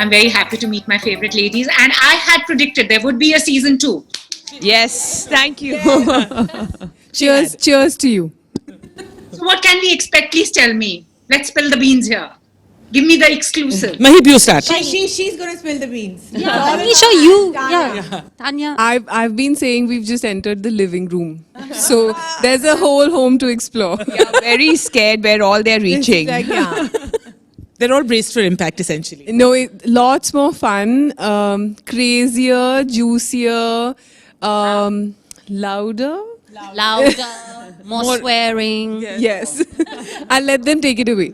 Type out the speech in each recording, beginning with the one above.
I'm very happy to meet my favorite ladies. And I had predicted there would be a season 2. Yes, thank you. Cheers to you. So what can we expect? Please tell me. Let's spill the beans here. Give me the exclusive. Mahip, you start. She's going to spill the beans. Anisha, you. Yeah. Tanya. I've been saying we've just entered the living room. So there's a whole home to explore. Very scared where all they're reaching. Like, yeah. They're all braced for impact, essentially. No, lots more fun, crazier, juicier, louder. Louder, more swearing. Yes. I'll let them take it away.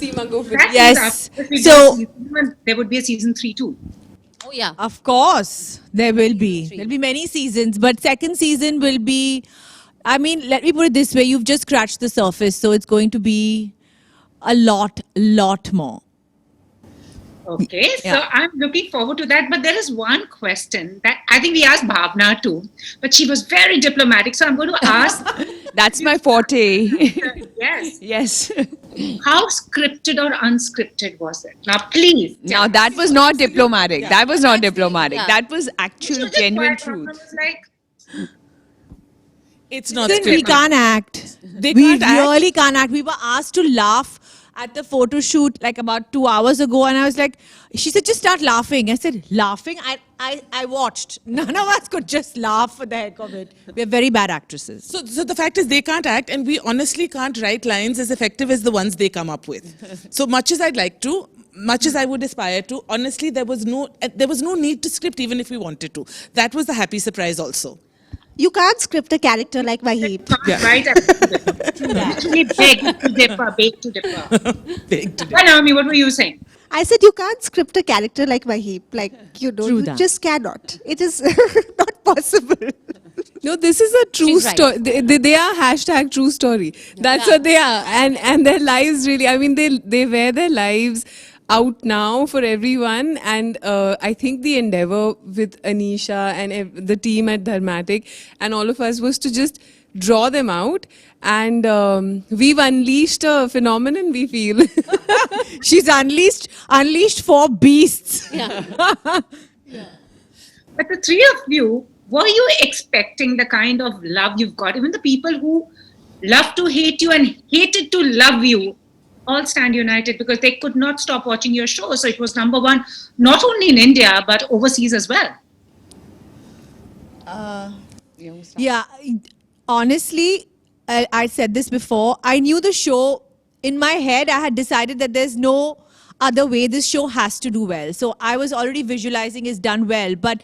Seema, go for it. That Yes. means after we So- do season 1, there would be a season 3 too. Oh, yeah. Of course, there will be. There'll be many seasons, but second season will be, I mean, let me put it this way, you've just scratched the surface, so it's going to be a lot more. Okay, so Yeah. I'm looking forward to that. But there is one question that I think we asked Bhavna too, but she was very diplomatic. So I'm going to ask, That's my forte. yes, Yes. how scripted or unscripted was it? Now, please. Now that was not diplomatic. That was not diplomatic. Yeah. That was actual, genuine truth. Like, It's not Then we scripted. can't act. They We can't act. really can't act. We were asked to laugh at the photo shoot like about 2 hours ago, and I was like, she said, just start laughing. I said, laughing? I watched. None of us could just laugh for the heck of it. We're very bad actresses. So the fact is they can't act, and we honestly can't write lines as effective as the ones they come up with. So much as I'd like to, much as I would aspire to, honestly, there was no need to script even if we wanted to. That was the happy surprise also. You can't script a character like Mahip. right? Literally beg to differ, beg to differ. Big to do. Well, Naomi, what were you saying? I said you can't script a character like Mahip. Like, you know, True you that. just cannot. It is not possible. No, this is a true She's right. story. They are hashtag true story. That's what they are. And their lives really, I mean, they wear their lives out now for everyone. And I think the endeavor with Anisha and the team at Dharmatic and all of us was to just draw them out. And we've unleashed a phenomenon, we feel. She's unleashed 4 beasts. But the three of you, were you expecting the kind of love you've got? Even the people who love to hate you and hated to love you all stand united because they could not stop watching your show. So it was number 1, not only in India, but overseas as well. Yeah, honestly, I said this before. I knew the show in my head. I had decided that there's no other way. This show has to do well. So I was already visualizing it's done well. But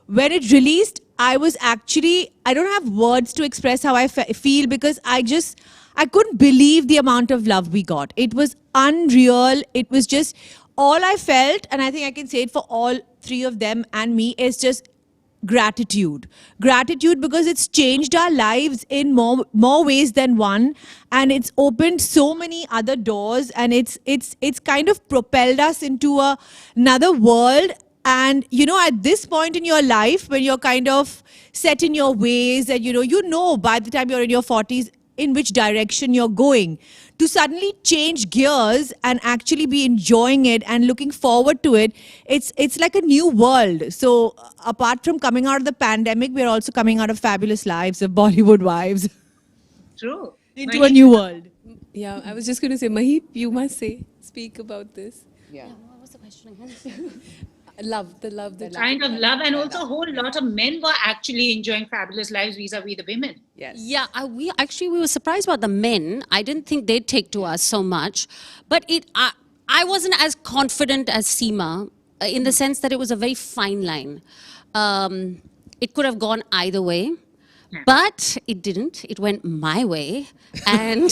when it released, I was actually, I don't have words to express how I feel because I couldn't believe the amount of love we got. It was unreal. It was just all I felt, and I think I can say it for all 3 of them and me, is just gratitude because it's changed our lives in more ways than one, and it's opened so many other doors, and it's kind of propelled us into another world. And you know, at this point in your life when you're kind of set in your ways and you know by the time you're in your 40s in which direction you're going, to suddenly change gears and actually be enjoying it and looking forward to it, it's like a new world. So apart from coming out of the pandemic, we're also coming out of Fabulous Lives of Bollywood Wives True. into a new world. Yeah, I was just going to say, Mahip, you must speak about this. What was the question again? Love, the love that Kind of love, and also a whole lot of men were actually enjoying Fabulous Lives vis-a-vis the women. Yes. Yeah, we were surprised about the men. I didn't think they'd take to us so much, but I wasn't as confident as Seema in the sense that it was a very fine line. It could have gone either way, but it didn't. It went my way, and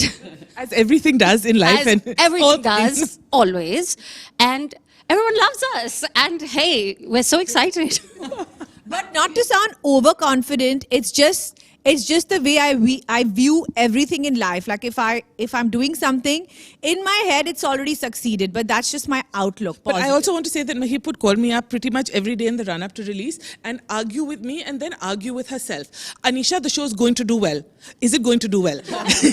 As everything does in life. as and all everything things. does always, and everyone loves us. And hey, we're so excited. But not to sound overconfident, it's just It's just the way I view everything in life. Like if I'm doing something in my head, it's already succeeded, but that's just my outlook. But I positive. also want to say that Mahip would call me up pretty much every day in the run-up to release and argue with me and then argue with herself. Anisha, the show's going to do well. Is it going to do well?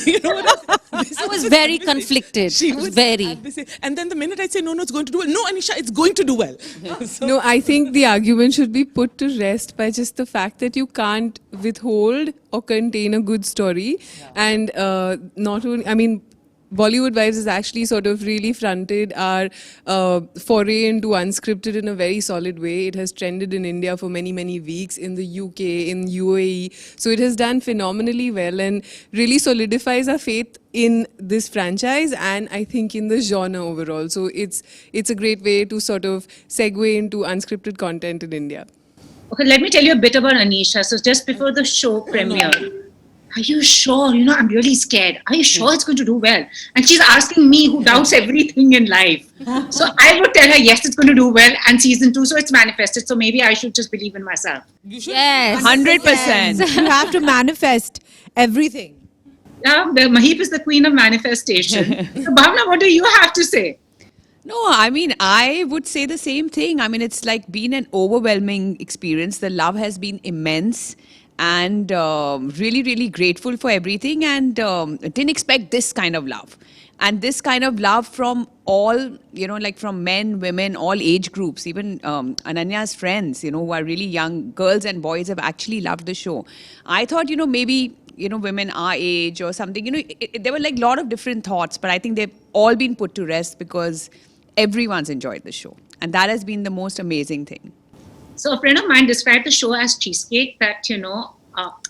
You know what I was very conflicted. She I was would very. have this- And then the minute I'd say, no, it's going to do well. No, Anisha, it's going to do well. So- No, I think the argument should be put to rest by just the fact that you can't withhold or contain a good story. And not only, I mean, Bollywood Wives has actually sort of really fronted our foray into unscripted in a very solid way. It has trended in India for many, many weeks, in the UK, in UAE. So it has done phenomenally well and really solidifies our faith in this franchise and I think in the genre overall. So it's a great way to sort of segue into unscripted content in India. Okay, let me tell you a bit about Anisha. So just before the show premiere, are you sure? You know, I'm really scared. Are you sure it's going to do well? And she's asking me, who doubts everything in life. So I would tell her, yes, it's going to do well. And season 2, so it's manifested. So maybe I should just believe in myself. Yes. 100%. You have to manifest everything. Yeah, the Mahip is the queen of manifestation. So Bhavna, what do you have to say? No, I mean, I would say the same thing. I mean, it's like been an overwhelming experience. The love has been immense and really, really grateful for everything and didn't expect this kind of love. And this kind of love from all, you know, like from men, women, all age groups, even Ananya's friends, you know, who are really young, girls and boys have actually loved the show. I thought, you know, maybe, you know, women our age or something, you know, there were like a lot of different thoughts, but I think they've all been put to rest because everyone's enjoyed the show. And that has been the most amazing thing. So a friend of mine described the show as cheesecake that, you know,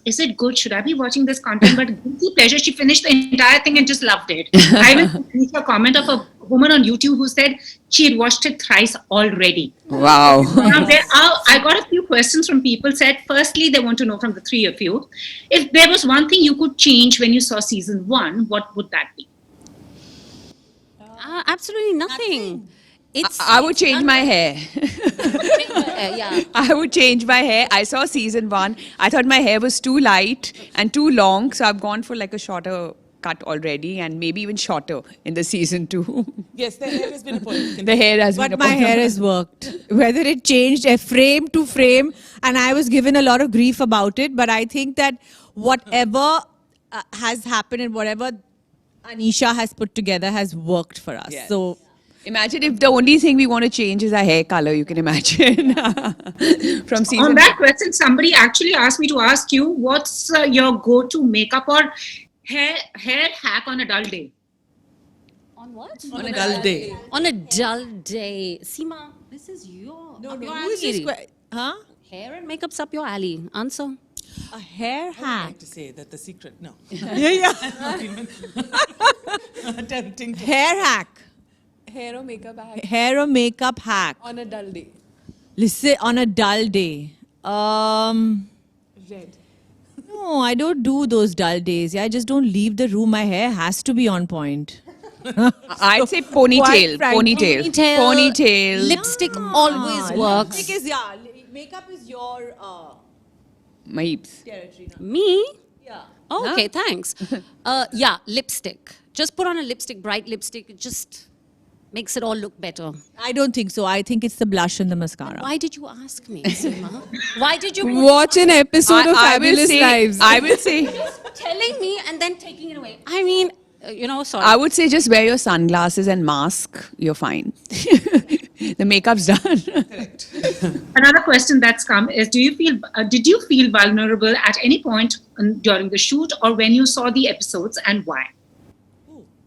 is it good? Should I be watching this content? But guilty pleasure, she finished the entire thing and just loved it. I even reached a comment of a woman on YouTube who said she had watched it thrice already. Wow. Now, I got a few questions from people said, firstly, they want to know from the three of you, if there was one thing you could change when you saw season 1, what would that be? Absolutely nothing. I would change my hair. Yeah. I would change my hair. I saw season 1. I thought my hair was too light and too long. So I've gone for like a shorter cut already and maybe even shorter in the season 2. Yes, the hair has been a point. The hair has But been a my point. hair has worked. Whether it changed a frame to frame, and I was given a lot of grief about it. But I think that whatever has happened and whatever Anisha has put together has worked for us. Yes. So Imagine if the only thing we want to change is our hair color, you can imagine. From season On that question, somebody actually asked me to ask you, what's your go-to makeup or hair hack on a dull day? On what? On a dull day. On a dull day. Seema, this is your up your who is alley. this huh? Hair and makeup's up your alley. Answer. A hair I hack. like to say that the secret, no. Yeah. Attempting to. Hair hack. Hair or makeup Hair or makeup hack. on a dull day. Listen, on a dull day. Red. No, I don't do those dull days. I just don't leave the room. My hair has to be on point. I'd say ponytail. frankly, Ponytail. Lipstick always works. Lipstick is, makeup is your Mahip's. territory now. Me? Yeah. Oh, okay, thanks. Yeah, lipstick. Just put on a lipstick, bright lipstick. It just makes it all look better. I don't think so. I think it's the blush and the mascara. Why did you ask me, Seema? Why did you Watch an episode of I will Fabulous say, Lives. I will say, telling me and then taking it away? I mean, you know, sorry. I would say just wear your sunglasses and mask. You're fine. The makeup's done. Another question that's come is, did you feel vulnerable at any point during the shoot or when you saw the episodes, and why?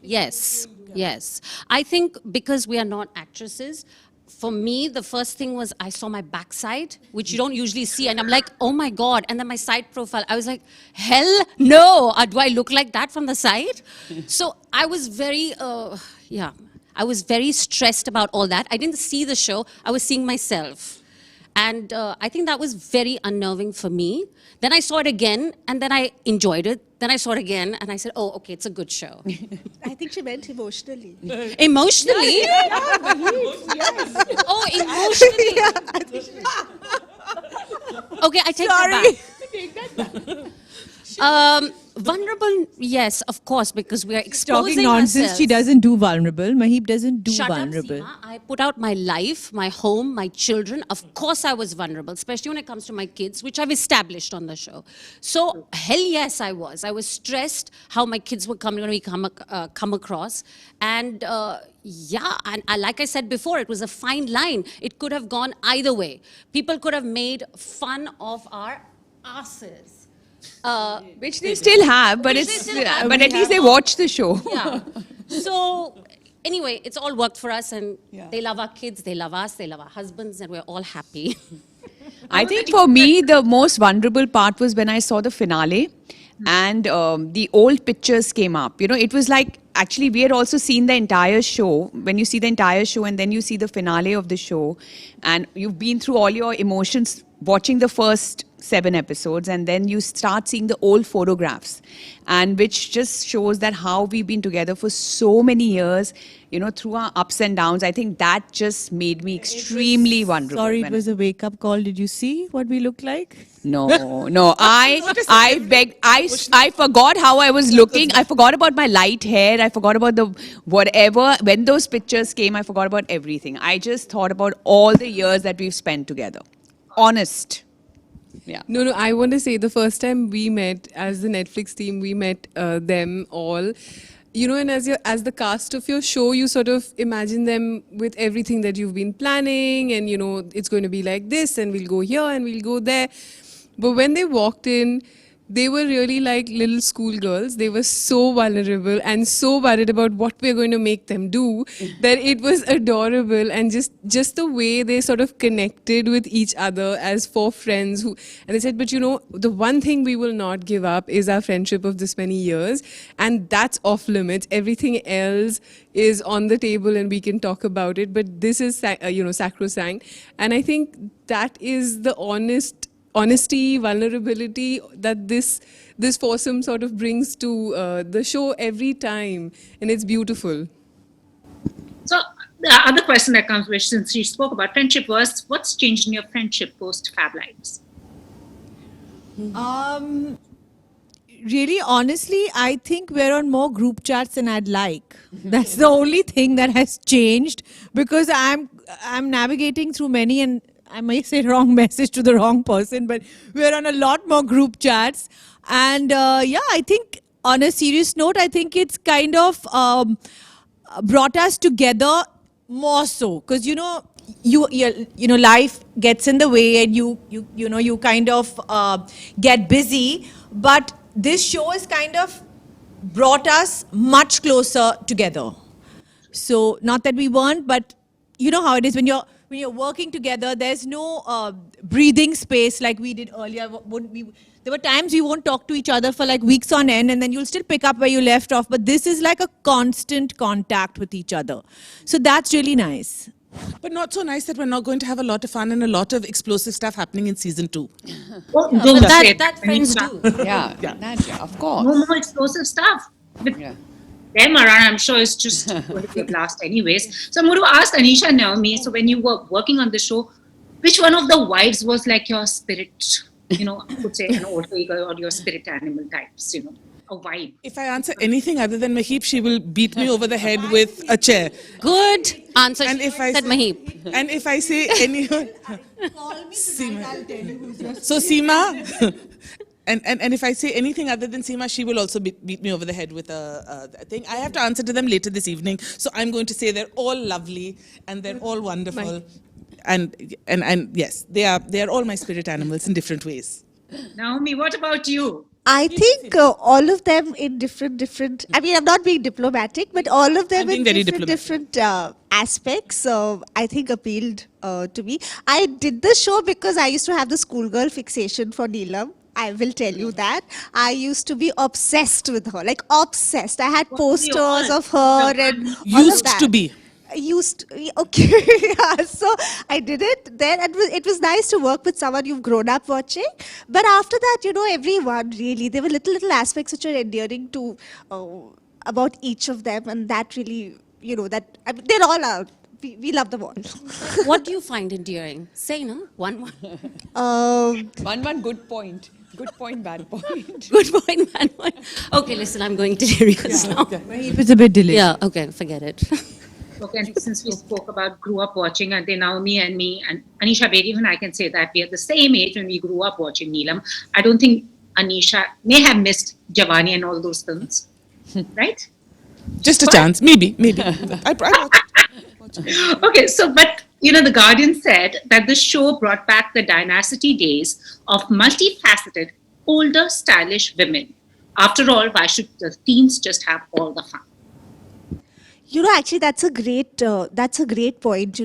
Yes, yes. I think because we are not actresses, for me, the first thing was I saw my backside, which you don't usually see. And I'm like, oh my God. And then my side profile, I was like, hell no. Do I look like that from the side? So I was very, I was very stressed about all that. I didn't see the show. I was seeing myself. And I think that was very unnerving for me. Then I saw it again, and then I enjoyed it. Then I saw it again, and I said, oh, okay, it's a good show. I think she meant emotionally. Emotionally? Oh, emotionally. Okay, I take that back. Vulnerable, yes, of course, because we are exposing Talking nonsense. ourselves. She doesn't do vulnerable. Mahib doesn't do Shut vulnerable. up, Seema. I put out my life, my home, my children. Of course, I was vulnerable, especially when it comes to my kids, which I've established on the show. So, hell yes, I was. I was stressed how my kids were going to come across. And yeah, and like I said before, it was a fine line. It could have gone either way. People could have made fun of our asses. Which they still have, but Which they it's still have. but We at least have- they watch the show. Yeah. So anyway, it's all worked for us, and they love our kids, they love us, they love our husbands, and we're all happy. I think for me, the most vulnerable part was when I saw the finale and the old pictures came up. You know, it was like, actually, we had also seen the entire show. When you see the entire show and then you see the finale of the show, and you've been through all your emotions watching the first 7 episodes, and then you start seeing the old photographs, and which just shows that how we've been together for so many years, you know, through our ups and downs. I think that just made me extremely vulnerable. Sorry, it when was a wake-up call. Did you see what we look like? No. I forgot how I was looking. I forgot about my light hair. I forgot about the whatever. When those pictures came, I forgot about everything. I just thought about all the years that we've spent together. Honest. Yeah. No, I want to say the first time we met as the Netflix team, we met them all. You know, and as the cast of your show, you sort of imagine them with everything that you've been planning, and you know it's going to be like this, and we'll go here and we'll go there. But when they walked in, they were really like little schoolgirls. They were so vulnerable and so worried about what we're going to make them do that it was adorable. And just the way they sort of connected with each other as 4 friends who, and they said, but you know, the one thing we will not give up is our friendship of this many years. And that's off limits. Everything else is on the table and we can talk about it. But this is, sacrosanct. And I think that is the honesty, vulnerability that this foursome sort of brings to the show every time, and it's beautiful. So the other question that comes, which since you spoke about friendship, was what's changed in your friendship post Fab Lives? Really, honestly, I think we're on more group chats than I'd like. That's the only thing that has changed, because I'm navigating through many, and I may say wrong message to the wrong person, but we're on a lot more group chats. And I think on a serious note, I think it's kind of brought us together more so, because you know life gets in the way, and you kind of get busy, but this show has kind of brought us much closer together. So not that we weren't, but you know how it is when you're working together. There's no breathing space like we did earlier. There were times we won't talk to each other for like weeks on end, and then you'll still pick up where you left off. But this is like a constant contact with each other. So that's really nice. But not so nice that we're not going to have a lot of fun and a lot of explosive stuff happening in season 2. Well, But don't say it. that I mean, friends do. Yeah, of course. no more explosive stuff. With them around, I'm sure it's just going to be a blast anyways. So I'm going to ask Anisha Naomi, so when you were working on the show, which one of the wives was like your spirit, I would say an alter ego or your spirit animal types, a vibe? If I answer anything other than Mahip, she will beat me over the head with a chair. Good answer. And if I said say- Mahip. And if I say any... So Seema... And if I say anything other than Seema, she will also beat me over the head with a thing. I have to answer to them later this evening. So I'm going to say they're all lovely and they're all wonderful. And yes, they are all my spirit animals in different ways. Naomi, what about you? I think all of them in different. I mean, I'm not being diplomatic, but all of them I'm being in very different aspects. I think appealed to me. I did the show because I used to have the schoolgirl fixation for Neelam. I will tell you that. I used to be obsessed with her, like obsessed. I had posters of her and all of Used that. to be. Okay. Yeah, so I did it then, and it was nice to work with someone you've grown up watching. But after that, everyone really, there were little aspects which are endearing to about each of them, and that really, they're all we love them all. What do you find endearing? Say, no? One. One good point. Good point, bad point. Good point, man. Okay, listen, I'm going to serious now. If it's a bit delayed. Yeah, okay, forget it. Okay, and since we spoke about grew up watching, and then Naomi and me and Anisha Bedi, even I can say that we are the same age when we grew up watching Neelam. I don't think Anisha may have missed Jawani and all those films, right? Just a chance, maybe. I watched it. Okay, so but the Guardian said that the show brought back the dynasty days of multifaceted, older, stylish women. After all, why should the teens just have all the fun? Actually, that's a great point.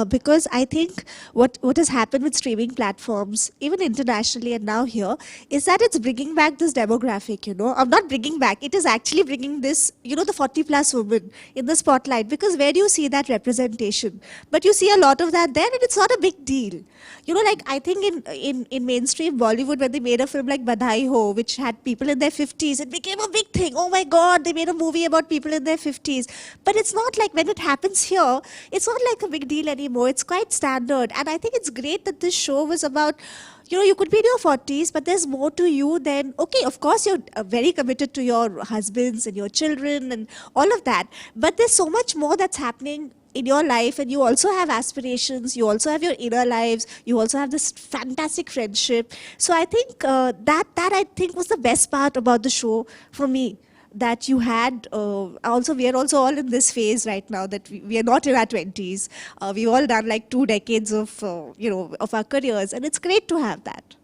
Because I think what has happened with streaming platforms, even internationally and now here, is that it's bringing back this demographic. Not bringing back. It is actually bringing this, the 40+ women in the spotlight. Because where do you see that representation? But you see a lot of that there, and it's not a big deal. I think in mainstream Bollywood, when they made a film like Badhai Ho, which had people in their 50s, it became a big thing. Oh my God, they made a movie about people in their 50s. But it's not like when it happens here, it's not like a big deal anymore. It's quite standard. And I think it's great that this show was about, you could be in your 40s, but there's more to you than, okay, of course, you're very committed to your husbands and your children and all of that. But there's so much more that's happening in your life, and you also have aspirations, you also have your inner lives, you also have this fantastic friendship. So I think that I think was the best part about the show for me, that you had also, we are also all in this phase right now that we are not in our 20s. We've all done like 2 decades of of our careers, and it's great to have that.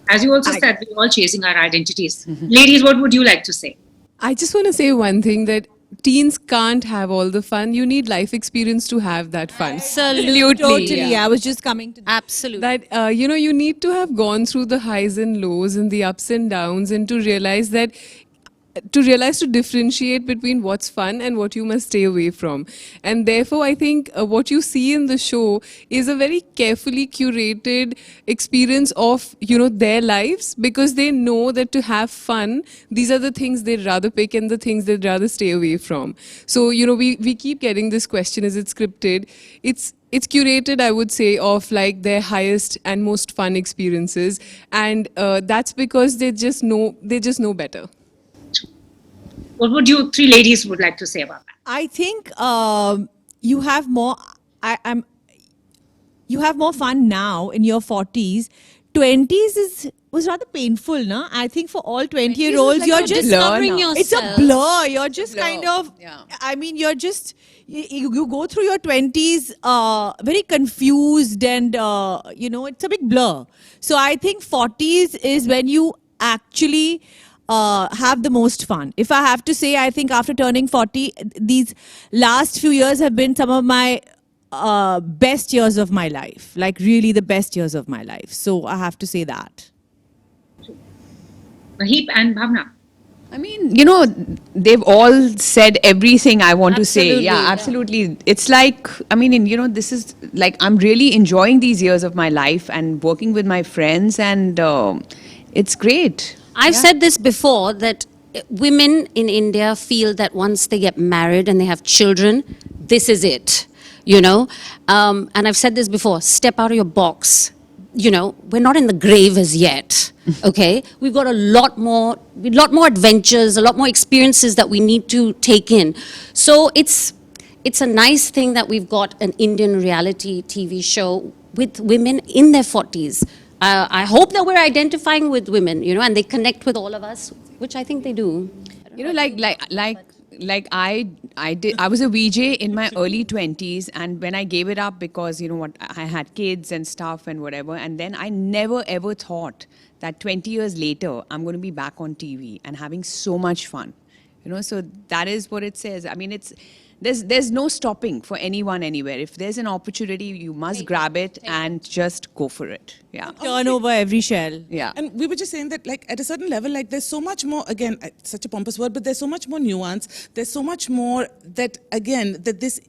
As you also said, we're all chasing our identities. Ladies, what would you like to say? I just want to say one thing, that teens can't have all the fun. You need life experience to have that fun. Absolutely. Totally. I was just coming to that. Absolutely. That, you need to have gone through the highs and lows and the ups and downs, and to realize to differentiate between what's fun and what you must stay away from. And therefore, I think what you see in the show is a very carefully curated experience of, their lives, because they know that to have fun, these are the things they'd rather pick and the things they'd rather stay away from. So, we keep getting this question, is it scripted? It's curated, I would say, of like their highest and most fun experiences. And that's because they just know better. What would you 3 ladies would like to say about that? I think you have more. You have more fun now in your 40s. 20s was rather painful, no? I think for all 20-year-olds, you're just discovering yourself. It's a blur. You're just kind of. Yeah. I mean, you're just. You go through your 20s very confused, and it's a big blur. So I think 40s is when you actually have the most fun. If I have to say, I think after turning 40, these last few years have been some of my best years of my life, like really the best years of my life. So I have to say that. Maheep and Bhavna. I mean, they've all said everything I want to say. Yeah, absolutely. It's like, I mean, this is like, I'm really enjoying these years of my life and working with my friends, and it's great. I've said this before, that women in India feel that once they get married and they have children, this is it, And I've said this before, step out of your box. We're not in the grave as yet, okay? We've got a lot more adventures, a lot more experiences that we need to take in. So it's a nice thing that we've got an Indian reality TV show with women in their 40s. I hope that we're identifying with women, and they connect with all of us, which I think they do. I was a VJ in my early 20s, and when I gave it up because, I had kids and stuff and whatever, and then I never ever thought that 20 years later, I'm going to be back on TV and having so much fun. So that is what it says. I mean, there's no stopping for anyone anywhere. If there's an opportunity, you must grab it and just go for it. Yeah. Turn over every shell. Yeah. And we were just saying that, like, at a certain level, like, there's so much more, again, such a pompous word, but there's so much more nuance. There's so much more that, again, that this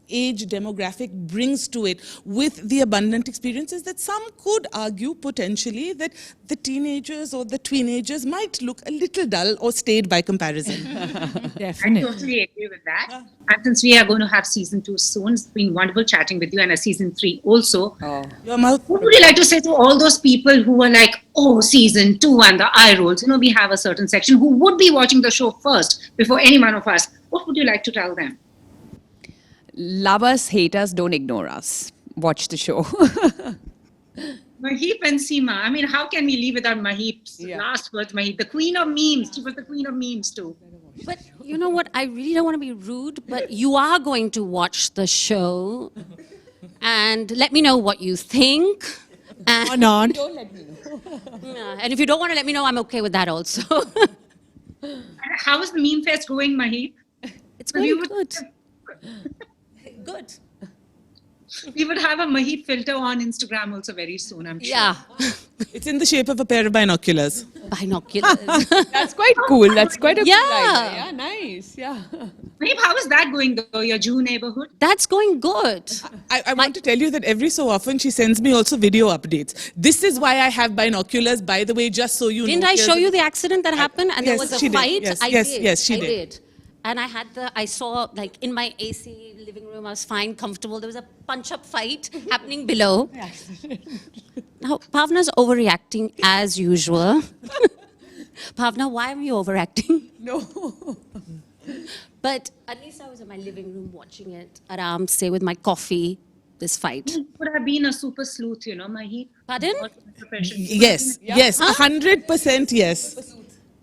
age demographic brings to it with the abundant experiences that some could argue potentially that the teenagers or the teenagers might look a little dull or staid by comparison. I totally agree with that. And since we are going to have season 2 soon, it's been wonderful chatting with you, and a season 3 also. Your mouth. What would you like to say to all those people who were like, oh, season 2 and the eye rolls? You know, we have a certain section who would be watching the show first before any one of us. What would you like to tell them? Love us, hate us, don't ignore us. Watch the show. Maheep and Seema. I mean, how can we leave without Maheep's last words? Maheep, the queen of memes. She was the queen of memes too. But you know what? I really don't want to be rude, but you are going to watch the show and let me know what you think. Or not. Yeah, and if you don't want to let me know, I'm okay with that also. And how is the meme fest going, Maheep? It's We going would- good. Good. We would have a Maheep filter on Instagram also very soon, I'm sure. Yeah. It's in the shape of a pair of binoculars. Binoculars. That's quite cool. That's quite a cool Yeah. idea. Yeah, nice. Yeah. Maheep, how is that going though, your Jew neighborhood? That's going good. I want to tell you that every so often she sends me also video updates. This is why I have binoculars, by the way, just so you Didn't know. I show you the accident that happened and yes, there was a she did. fight? Yes, I yes, did. yes, she I did. And I saw like in my AC living room, I was fine, comfortable. There was a punch-up fight happening below. Now, Bhavna's overreacting as usual. Bhavna, why are you overacting? No. But at least I was in my living room watching it, aram se with my coffee, this fight. You could have been a super sleuth, you know, Maheep. Pardon? Yes, yes, 100% yes.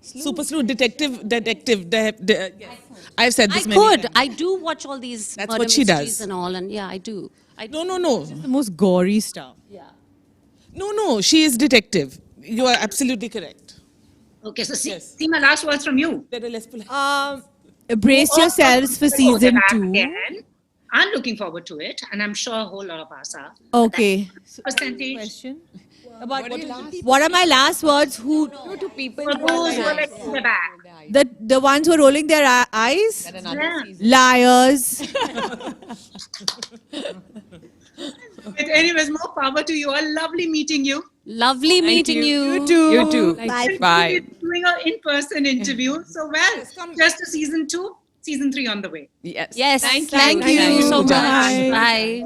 Super sleuth, detective. Yes. I've said I this many could. times. I do watch all these That's murder what she mysteries does. and all, and yeah, I do. No. The most gory stuff. Yeah. No, she is detective. You are absolutely correct. Okay, so Yes. Seema, last words from you. There are less polite. Brace yourselves for season 2. Again. I'm looking forward to it, and I'm sure a whole lot of us are. Okay. Percentage What are my last words? Who To people for those who are like in the back. the ones who are rolling their eyes? Yeah. Liars. But anyways, more power to you all. Lovely meeting you. Lovely meeting you. You too. You too. Bye. Bye. Doing an in-person interview. So well, just to season 2, season 3 on the way. Yes. Yes. Thank Thank you. you so much. Bye. Bye.